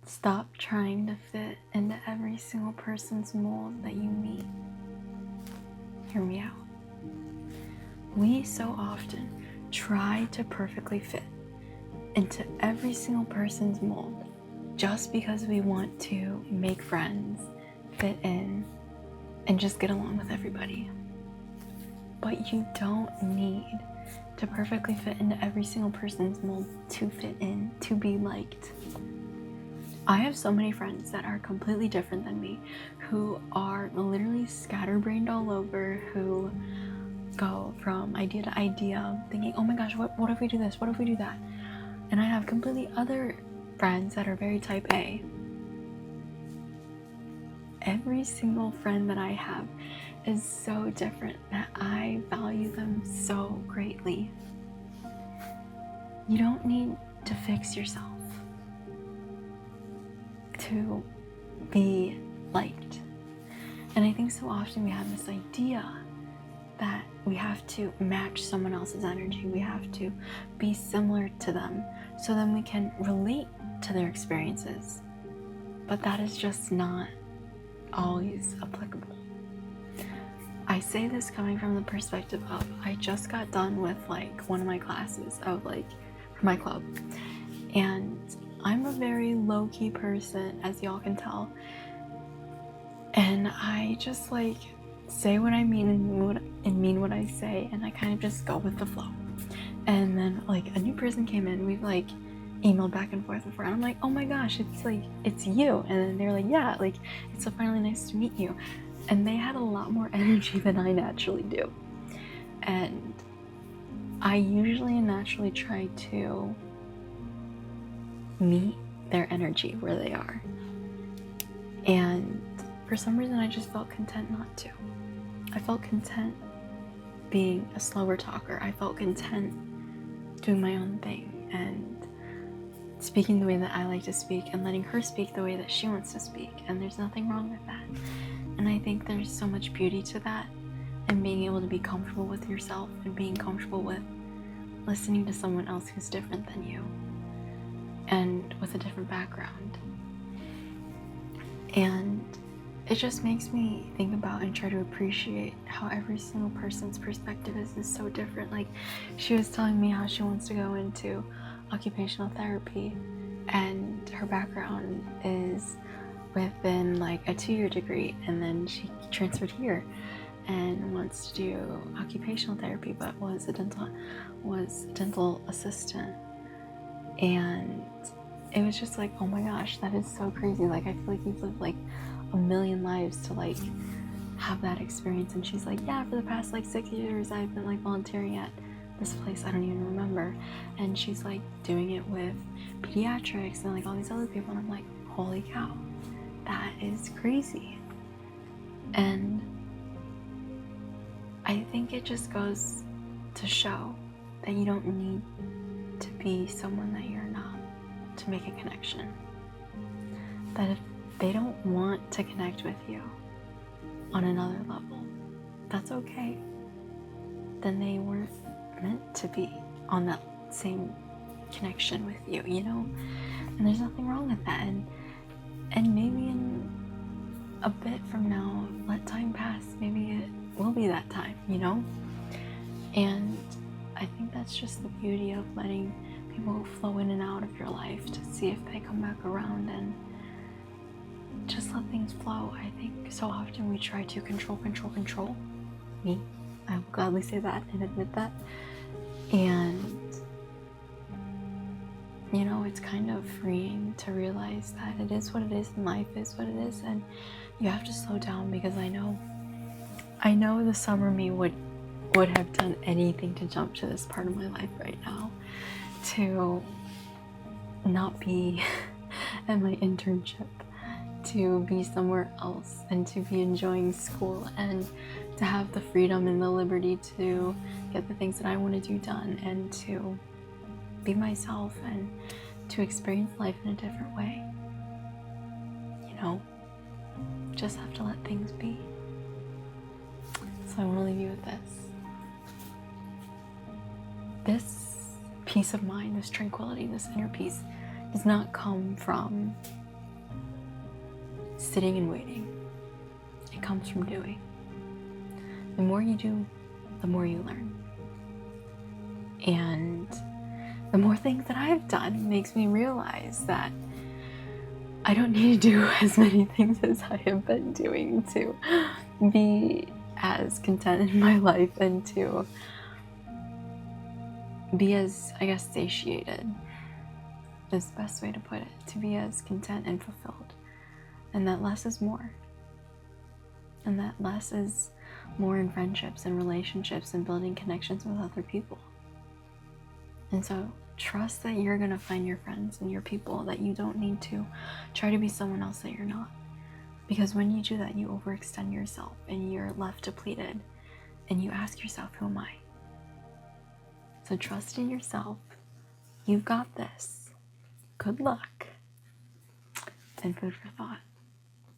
Stop trying to fit into every single person's mold that you meet. Hear me out. We so often try to perfectly fit into every single person's mold just because we want to make friends, fit in, and just get along with everybody. But you don't need to perfectly fit into every single person's mold to fit in, to be liked. I have so many friends that are completely different than me, who are literally scatterbrained all over, who go from idea to idea, thinking, oh my gosh, what if we do this? What if we do that? And I have completely other friends that are very type A. Every single friend that I have is so different that I value them so greatly. You don't need to fix yourself to be liked. And I think so often we have this idea that we have to match someone else's energy. We have to be similar to them so then we can relate to their experiences. But that is just not always applicable. I say this coming from the perspective of, I just got done with one of my classes of for my club, and I'm a very low-key person, as y'all can tell, and I just say what I mean and mean what I say, and I kind of just go with the flow. And then a new person came in, we've emailed back and forth before, and I'm like, oh my gosh, it's you. And then they're like, yeah, it's so finally nice to meet you. And they had a lot more energy than I naturally do, and I usually naturally try to meet their energy where they are, and for some reason I just felt content not to. I felt content being a slower talker. I felt content doing my own thing and speaking the way that I like to speak and letting her speak the way that she wants to speak, and there's nothing wrong with that. And I think there's so much beauty to that, and being able to be comfortable with yourself and being comfortable with listening to someone else who's different than you and with a different background. And it just makes me think about and try to appreciate how every single person's perspective is so different. She was telling me how she wants to go into occupational therapy, and her background is within a 2-year degree, and then she transferred here and wants to do occupational therapy, but was a dental assistant. And it was just oh my gosh, that is so crazy. I feel you've lived a million lives to have that experience. And she's yeah, for the past 6 years I've been volunteering at this place, I don't even remember, and she's doing it with pediatrics and all these other people, and I'm holy cow, that is crazy. And I think it just goes to show that you don't need to be someone that you're not to make a connection. That if they don't want to connect with you on another level, that's okay. Then they weren't meant to be on that same connection with you, And there's nothing wrong with that. And maybe in a bit from now, let time pass, maybe it will be that time, And I think that's just the beauty of letting people flow in and out of your life to see if they come back around, and just let things flow. I think so often we try to control. Me, I will gladly say that and admit that. And it's kind of freeing to realize that it is what it is and life is what it is, and you have to slow down, because I know the summer me would have done anything to jump to this part of my life right now, to not be at my internship, to be somewhere else, and to be enjoying school, and to have the freedom and the liberty to get the things that I want to do done, and to be myself, and to experience life in a different way. Just have to let things be. So I want to leave you with this. This peace of mind, this tranquility, this inner peace does not come from sitting and waiting. It comes from doing. The more you do, the more you learn. And the more things that I've done makes me realize that I don't need to do as many things as I have been doing to be as content in my life and to be as, I guess, satiated is the best way to put it. To be as content and fulfilled. And that less is more. And that less is more in friendships and relationships and building connections with other people. And so trust that you're going to find your friends and your people, that you don't need to try to be someone else that you're not. Because when you do that, you overextend yourself and you're left depleted and you ask yourself, who am I? So trust in yourself. You've got this. Good luck and food for thought.